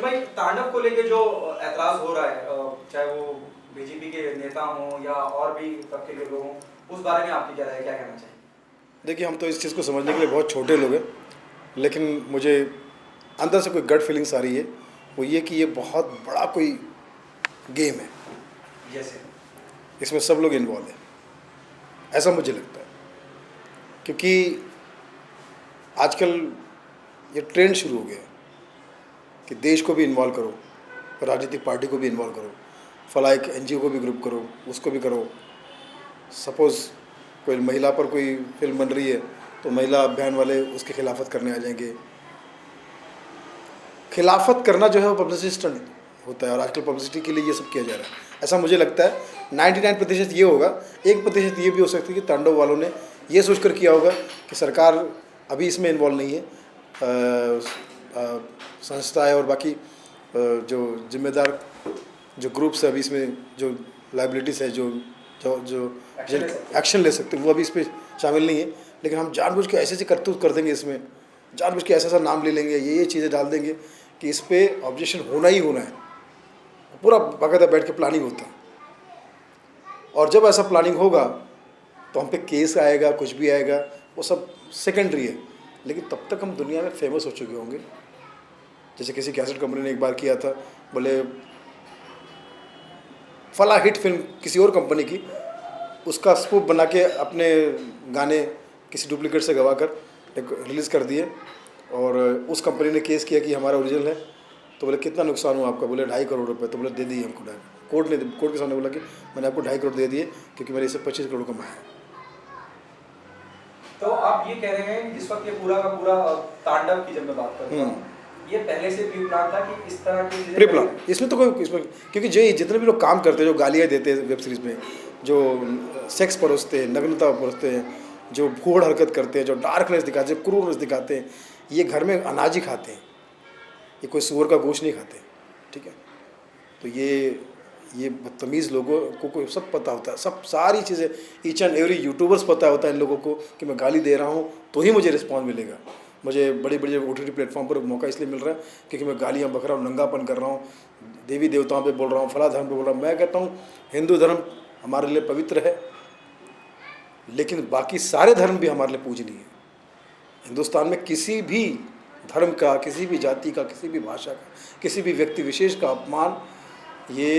रजत भाई, तांडव को लेके जो ऐतराज हो रहा है, चाहे वो बीजेपी के नेता हों या और भी तबके के लोग हों, उस बारे में आपकी क्या राय है, क्या कहना चाहिए? देखिए, हम तो इस चीज़ को समझने के लिए बहुत छोटे लोग हैं, लेकिन मुझे अंदर से कोई गट फीलिंग्स आ रही है, वो ये कि ये बहुत बड़ा कोई गेम है, जैसे इसमें सब लोग इन्वॉल्व हैं, ऐसा मुझे लगता है। क्योंकि आजकल ये ट्रेंड शुरू हो गया है कि देश को भी इन्वॉल्व करो, राजनीतिक पार्टी को भी इन्वॉल्व करो, फला एक एनजीओ को भी ग्रुप करो, उसको भी करो। सपोज़ कोई महिला पर कोई फिल्म बन रही है तो महिला अभियान वाले उसकी खिलाफत करने आ जाएंगे। खिलाफत करना जो है वो पब्लिसिटी स्टंट होता है, और आजकल पब्लिसिटी के लिए ये सब किया जा रहा है, ऐसा मुझे लगता है। 99% ये होगा, 1% ये भी हो सकती है कि तांडव वालों ने ये सोचकर किया होगा कि सरकार अभी इसमें इन्वॉल्व नहीं है, संस्थाएं और बाकी जो जिम्मेदार जो ग्रुप्स है अभी इसमें जो लाइबिलिटीज़ है, जो जो जो एक्शन ले सकते हैं, वो अभी इस पर शामिल नहीं है। लेकिन हम जानबूझ के ऐसे करतूत कर देंगे, इसमें जानबूझ के ऐसा नाम ले लेंगे, ये चीज़ें डाल देंगे कि इस पर ऑब्जेक्शन होना ही होना है। पूरा बाकायदा बैठ के प्लानिंग होता है, और जब ऐसा प्लानिंग होगा तो हम पे केस आएगा, कुछ भी आएगा, वो सब सेकेंडरी है। लेकिन तब तक हम दुनिया में फेमस हो चुके होंगे। जैसे किसी कैसेट कंपनी ने एक बार किया था, बोले फला हिट फिल्म किसी और कंपनी की, उसका स्पूफ बना के अपने गाने किसी डुप्लीकेट से गवा कर रिलीज़ कर दिए, और उस कंपनी ने केस किया कि हमारा ओरिजिनल है। तो बोले कितना नुकसान हुआ आपका? बोले 2.5 करोड़ रुपए। तो बोले दे दिए हमको 2.5। कोर्ट के सामने बोला कि मैंने आपको 2.5 करोड़ दे दिए क्योंकि मैंने इससे 25 करोड़ कमाया है। तो आप ये कह रहे हैं जिस वक्त ये पूरा का पूरा तांडव की जब मैं बात करता हूँ, ये पहले से प्री प्लान था कि इस तरह की चीजें प्री प्लान, इसमें तो कोई इसमें, क्योंकि जो जितने भी लोग काम करते हैं, जो गालियाँ देते हैं वेब सीरीज़ में, जो सेक्स परोसते हैं, नग्नता परोसते हैं, जो भूड़ हरकत करते हैं, जो डार्कनेस दिखाते हैं, क्रूरनेस दिखाते हैं, ये घर में अनाज ही खाते हैं, ये कोई सूअर का गोश्त नहीं खाते, ठीक है। तो ये बदतमीज़ लोगों को सब पता होता है, सब सारी चीज़ें, ईच एंड एवरी यूट्यूबर्स पता होता है इन लोगों को कि मैं गाली दे रहा हूँ तो ही मुझे रिस्पॉन्स मिलेगा। मुझे बड़े बड़े OTT प्लेटफॉर्म पर मौका इसलिए मिल रहा है क्योंकि मैं गालियाँ बक रहा हूँ, नंगापन कर रहा हूँ, देवी देवताओं पे बोल रहा हूँ, फला धर्म पे बोल रहा हूँ। मैं कहता हूँ हिंदू धर्म हमारे लिए पवित्र है, लेकिन बाकी सारे धर्म भी हमारे लिए पूजनीय है। हिंदुस्तान में किसी भी धर्म का, किसी भी जाति का, किसी भी भाषा का, किसी भी व्यक्ति विशेष का अपमान ये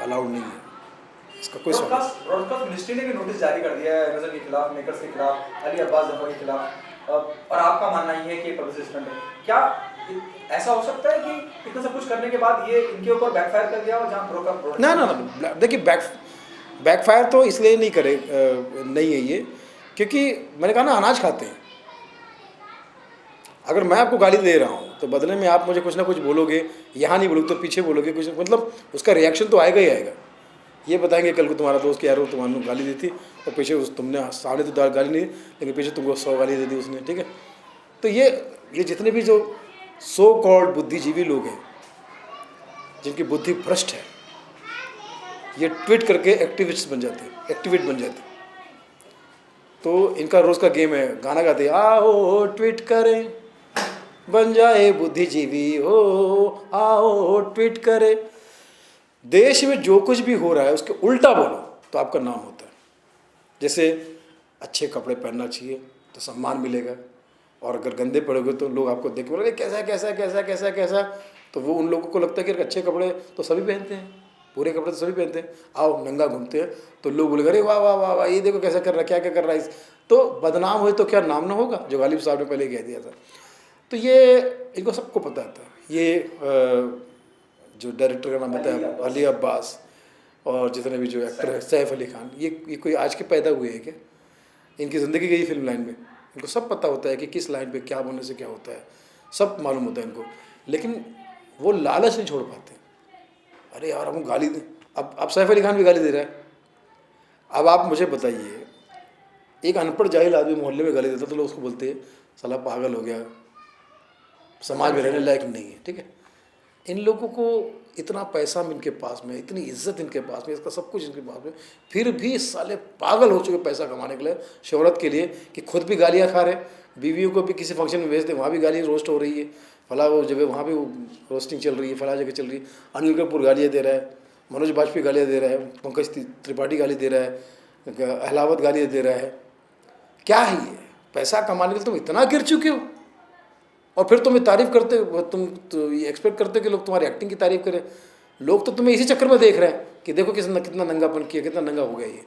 अलाउड नहीं है। इसका कोई सवाल नहीं। ब्रॉडकास्ट मिनिस्ट्री ने भी नोटिस जारी कर दिया है नजर के खिलाफ, मेकर्स के खिलाफ, अली अब्बास जफर के खिलाफ, और आपका मानना ये है कि पब्लिसिटी स्टंट है। क्या ऐसा हो सकता है कि इतना सब कुछ करने के बाद ये इनके ऊपर बैकफायर कर गया, और जहाँ प्रोडक्ट ना, देखिए बैकफायर तो इसलिए नहीं करे, नहीं है ये, क्योंकि मैंने कहा ना अनाज खाते हैं। अगर मैं आपको गाली दे रहा हूँ तो बदले में आप मुझे कुछ ना कुछ बोलोगे, यहाँ नहीं बोलोगे तो पीछे बोलोगे कुछ, मतलब उसका रिएक्शन तो आएगा ही आएगा। ये बताएंगे कल को तुम्हारा दोस्त कि यार वो तुम्हारे गाली दी थी और पीछे तुमने सामने तो गाली नहीं दी, लेकिन पीछे तुमको 100 गाली दे दी उसने, ठीक है। तो ये जितने भी जो सो कॉल्ड बुद्धिजीवी लोग हैं, जिनकी बुद्धि भ्रष्ट है, ये ट्वीट करके एक्टिविस्ट बन जाते हैं, एक्टिविस्ट बन जाते हैं। तो इनका रोज़ का गेम है, गाना गाते हैं, आओ ट्वीट करें बन जाए बुद्धिजीवी हो, आओ ट्वीट करें। देश में जो कुछ भी हो रहा है उसके उल्टा बोलो तो आपका नाम होता है। जैसे अच्छे कपड़े पहनना चाहिए तो सम्मान मिलेगा, और अगर गंदे पड़ोगे तो लोग आपको देख के बोलेंगे कैसा कैसा कैसा कैसा कैसा। तो वो उन लोगों को लगता है कि अच्छे कपड़े तो सभी पहनते हैं, पूरे कपड़े तो सभी पहनते हैं, आओ नंगा घूमते हैं तो लोग बोलेंगे अरे वाह वाह वाह वाह, ये देखो कैसा कर रहा है, क्या क्या कर रहा है। तो बदनाम हुए तो क्या नाम ना होगा, जो गालिब साहब ने पहले कह दिया था। तो ये इनको सबको पता था। ये जो डायरेक्टर का नाम बताया अली अब्बास, और जितने भी जो एक्टर है सैफ अली खान, ये कोई आज के पैदा हुए हैं क्या? इनकी ज़िंदगी गई फिल्म लाइन में, इनको सब पता होता है कि किस लाइन पे क्या बोलने से क्या होता है, सब मालूम होता है इनको। लेकिन वो लालच नहीं छोड़ पाते। अरे यार हम गाली दें, अब सैफ अली खान भी गाली दे रहा है। अब आप मुझे बताइए, एक अनपढ़ जाहिल आदमी मोहल्ले में गाली देता तो लोग उसको बोलते हैं साला पागल हो गया, समाज में रहने लायक नहीं है, ठीक है। इन लोगों को इतना पैसा इनके पास में, इतनी इज्जत इनके पास में, इसका सब कुछ इनके पास में, फिर भी साले पागल हो चुके पैसा कमाने के लिए, शोहरत के लिए, कि खुद भी गालियाँ खा रहे, बीवियों को भी किसी फंक्शन में भेज दे, वहाँ भी गाली रोस्ट हो रही है, फला वो जगह वहाँ भी रोस्टिंग चल रही है, फला जगह चल रही है, अनिल कपूर गालियाँ दे रहा है, मनोज बाजपेयी गालियाँ दे रहा है, पंकज त्रिपाठी गाली दे रहा है, अहलावत गालियाँ दे रहा है। क्या है ये? पैसा कमाने के लिए तुम इतना गिर चुके हो और फिर तुम्हें तारीफ करते, तुम तो ये एक्सपेक्ट करते हो कि लोग तुम्हारी एक्टिंग की तारीफ करें। लोग तो तुम्हें इसी चक्कर में देख रहे हैं कि देखो कितना नंगापन किया, कितना नंगा हो गया ये।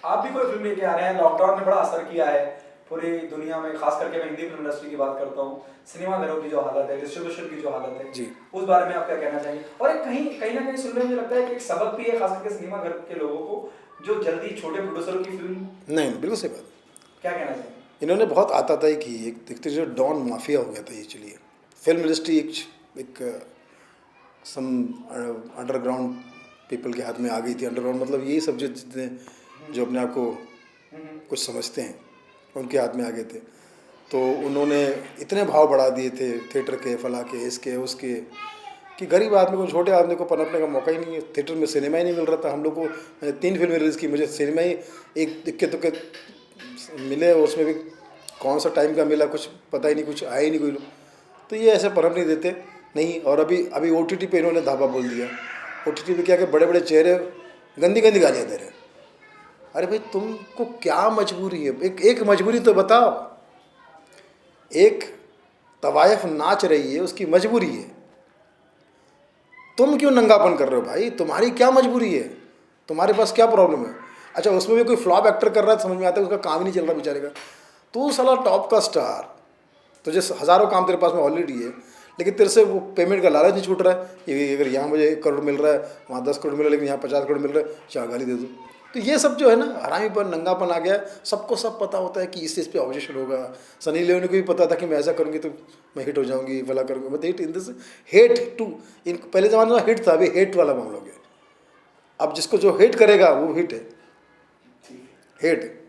आप भी कोई फिल्म लेके आ रहे हैं, लॉकडाउन ने बड़ा असर किया है पूरी दुनिया में, खास करके मैं हिंदी फिल्म इंडस्ट्री की बात करता हूँ, सिनेमाघरों की जो हालत है, डिस्ट्रीब्यूशन की जो हालत है जी, उस बारे में आप क्या कहना चाहेंगे? और एक कहीं ना कहीं सुनने में मुझे लगता है कि एक सबक भी है खास करके सिनेमाघर के लोगों को, जो जल्दी छोटे प्रोड्यूसरों की फिल्म। नहीं बिल्कुल सही बात। क्या कहना चाहेंगे? इन्होंने बहुत आताताई की, एक देखते जो डॉन माफिया हो गया था ये। चलिए, फिल्म इंडस्ट्री एक सम अंडरग्राउंड पीपल के हाथ में आ गई थी। अंडरग्राउंड मतलब यही सब जो जितने जो अपने आप को कुछ समझते हैं उनके हाथ में आ गए थे। तो उन्होंने इतने भाव बढ़ा दिए थे थिएटर के, फला के, इसके उसके, कि गरीब आदमी को, छोटे आदमी को पनपने का मौका ही नहीं है। थिएटर में सिनेमा ही नहीं मिल रहा था हम लोग को। मैंने 3 फिल्में रिलीज़ की, मुझे सिनेमा ही एक इक्के दुक्के मिले, उसमें भी कौन सा टाइम का मिला कुछ पता ही नहीं, कुछ आया ही नहीं कोई लोग। तो ये ऐसे पनप नहीं देते नहीं। और अभी OTT पे इन्होंने धाबा बोल दिया। OTT पे क्या कि बड़े बड़े चेहरे गंदी गंदी गालियाँ दे रहे हैं। अरे भाई तुमको क्या मजबूरी है? एक मजबूरी तो बताओ। एक तवायफ नाच रही है, उसकी मजबूरी है, तुम क्यों नंगापन कर रहे हो भाई? तुम्हारी क्या मजबूरी है? तुम्हारे पास क्या प्रॉब्लम है? अच्छा, उसमें भी कोई फ्लॉप एक्टर कर रहा है, समझ में आता है, उसका काम ही नहीं चल रहा बेचारे का। तू साला टॉप का स्टार, तुझे हज़ारों काम तेरे पास में ऑलरेडी है, लेकिन तेरे से वो पेमेंट का लालच नहीं छूट रहा है। ये अगर यहाँ मुझे 1 करोड़ मिल रहा है, वहाँ 10 करोड़ मिल रहा है, लेकिन यहाँ 50 करोड़ मिल रहा है, चार गाली दे दो। तो ये सब जो है ना, हरामीपन, नंगापन आ गया। सबको सब पता होता है कि इस चीज़ पे ऑब्जेक्शन होगा। सनी लियोनी को भी पता था कि मैं ऐसा करूँगी तो मैं हिट हो जाऊँगी, भला करूँगी मैं hit. In this hate to, इन पहले ज़माने में हिट था, अभी हेट वाला मामला हो गया। अब जिसको जो हेट करेगा वो हिट है, हेट।